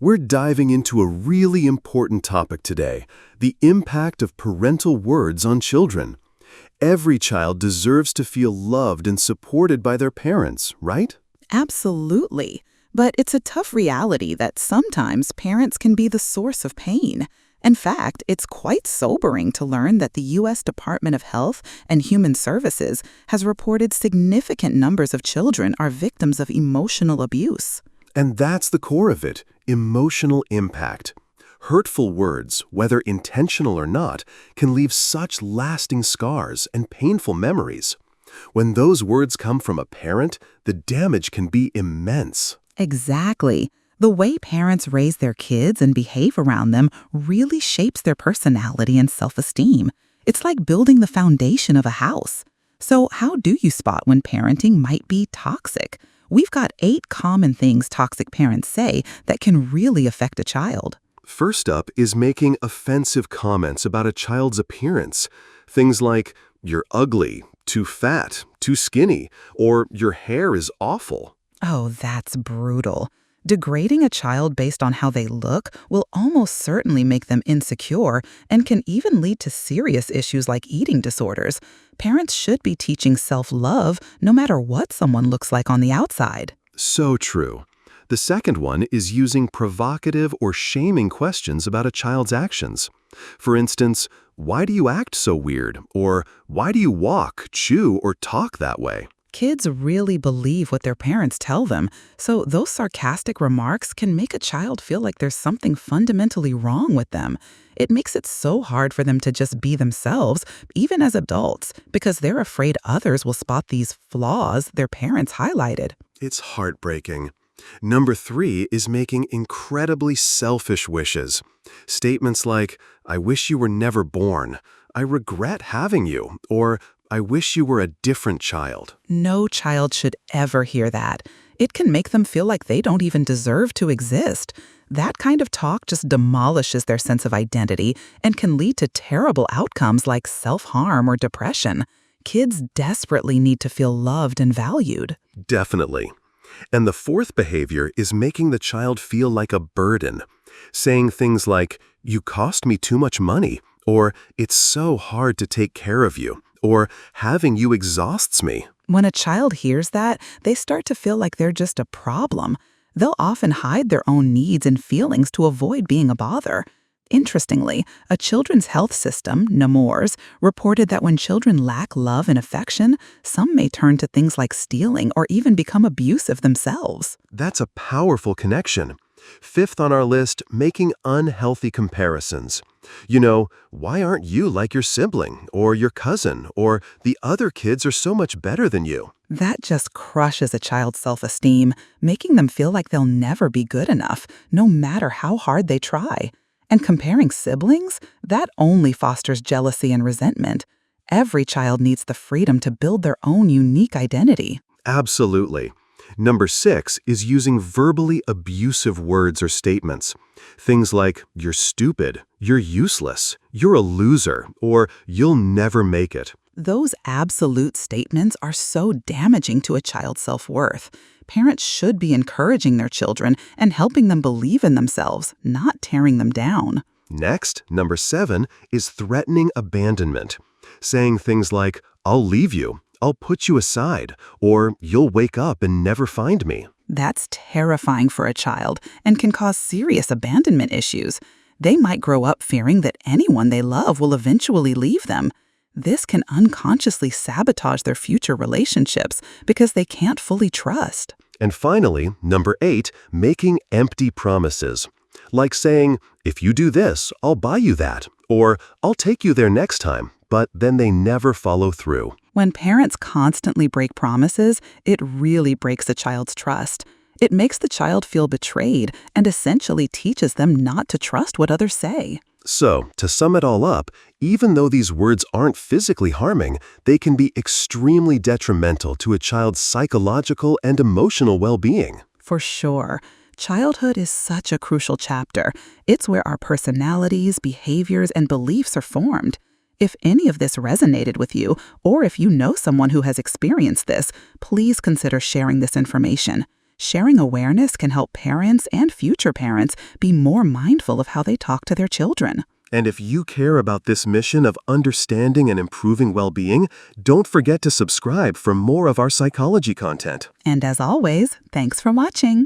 We're diving into a really important topic today, the impact of parental words on children. Every child deserves to feel loved and supported by their parents, right? Absolutely. But it's a tough reality that sometimes parents can be the source of pain. In fact, it's quite sobering to learn that the U.S. Department of Health and Human Services has reported significant numbers of children are victims of emotional abuse. And that's the core of it, emotional impact. Hurtful words, whether intentional or not, can leave such lasting scars and painful memories. When those words come from a parent, the damage can be immense. Exactly. The way parents raise their kids and behave around them really shapes their personality and self-esteem. It's like building the foundation of a house. So how do you spot when parenting might be toxic? We've got 8 common things toxic parents say that can really affect a child. First up is making offensive comments about a child's appearance. Things like, "You're ugly," "too fat," "too skinny," or "your hair is awful." Oh, that's brutal. Degrading a child based on how they look will almost certainly make them insecure and can even lead to serious issues like eating disorders. Parents should be teaching self-love no matter what someone looks like on the outside. So true. The second one is using provocative or shaming questions about a child's actions. For instance, "Why do you act so weird?" Or "Why do you walk, chew, or talk that way?" Kids really believe what their parents tell them, so those sarcastic remarks can make a child feel like there's something fundamentally wrong with them. It makes it so hard for them to just be themselves, even as adults, because they're afraid others will spot these flaws their parents highlighted. It's heartbreaking. Number 3 is making incredibly selfish wishes. Statements like, "I wish you were never born," "I regret having you," or "I wish you were a different child." No child should ever hear that. It can make them feel like they don't even deserve to exist. That kind of talk just demolishes their sense of identity and can lead to terrible outcomes like self-harm or depression. Kids desperately need to feel loved and valued. Definitely. And the fourth behavior is making the child feel like a burden. Saying things like, "You cost me too much money," or "It's so hard to take care of you," or "Having you exhausts me." When a child hears that, they start to feel like they're just a problem. They'll often hide their own needs and feelings to avoid being a bother. Interestingly, a children's health system, Nemours, reported that when children lack love and affection, some may turn to things like stealing or even become abusive themselves. That's a powerful connection. Fifth on our list, making unhealthy comparisons. Why aren't you like your sibling or your cousin, or "the other kids are so much better than you"? That just crushes a child's self-esteem, making them feel like they'll never be good enough, no matter how hard they try. And comparing siblings, that only fosters jealousy and resentment. Every child needs the freedom to build their own unique identity. Absolutely. Number 6 is using verbally abusive words or statements. Things like, "You're stupid," "You're useless," "You're a loser," or "You'll never make it." Those absolute statements are so damaging to a child's self-worth. Parents should be encouraging their children and helping them believe in themselves, not tearing them down. Next, number 7 is threatening abandonment. Saying things like, "I'll leave you," "I'll put you aside," or "You'll wake up and never find me." That's terrifying for a child and can cause serious abandonment issues. They might grow up fearing that anyone they love will eventually leave them. This can unconsciously sabotage their future relationships because they can't fully trust. And finally, number 8, making empty promises. Like saying, "If you do this, I'll buy you that," or "I'll take you there next time," but then they never follow through. When parents constantly break promises, it really breaks a child's trust. It makes the child feel betrayed and essentially teaches them not to trust what others say. So, to sum it all up, even though these words aren't physically harming, they can be extremely detrimental to a child's psychological and emotional well-being. For sure. Childhood is such a crucial chapter. It's where our personalities, behaviors, and beliefs are formed. If any of this resonated with you, or if you know someone who has experienced this, please consider sharing this information. Sharing awareness can help parents and future parents be more mindful of how they talk to their children. And if you care about this mission of understanding and improving well-being, don't forget to subscribe for more of our psychology content. And as always, thanks for watching.